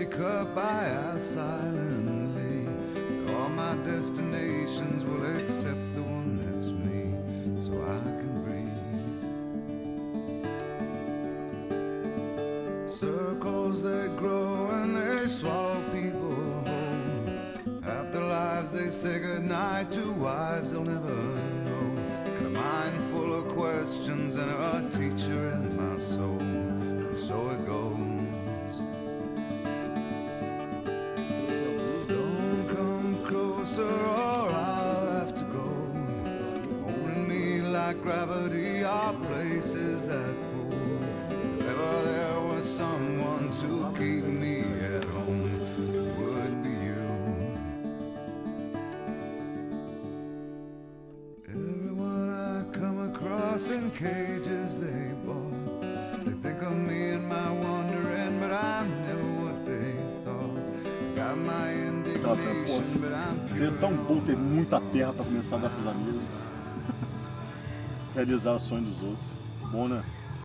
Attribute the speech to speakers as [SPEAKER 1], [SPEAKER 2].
[SPEAKER 1] Cup I ask silently. All my destinations will accept the one that's me, so I can breathe. Circles they grow and they swallow people whole. After lives they say goodnight to wives they'll never know. And a mind full of questions and a teacher in my soul. And so it goes. Or I'll have to go. Holding me like gravity are places that pull. If ever there was someone to keep me at home, it would be you. Everyone I come across in cages they bought, they think of me and my wandering, but I'm never what they thought. Got my indignation, but I'm
[SPEAKER 2] Seria tão bom ter muita terra para começar a dar pros amigos. Realizar o sonho dos outros. Bom, né?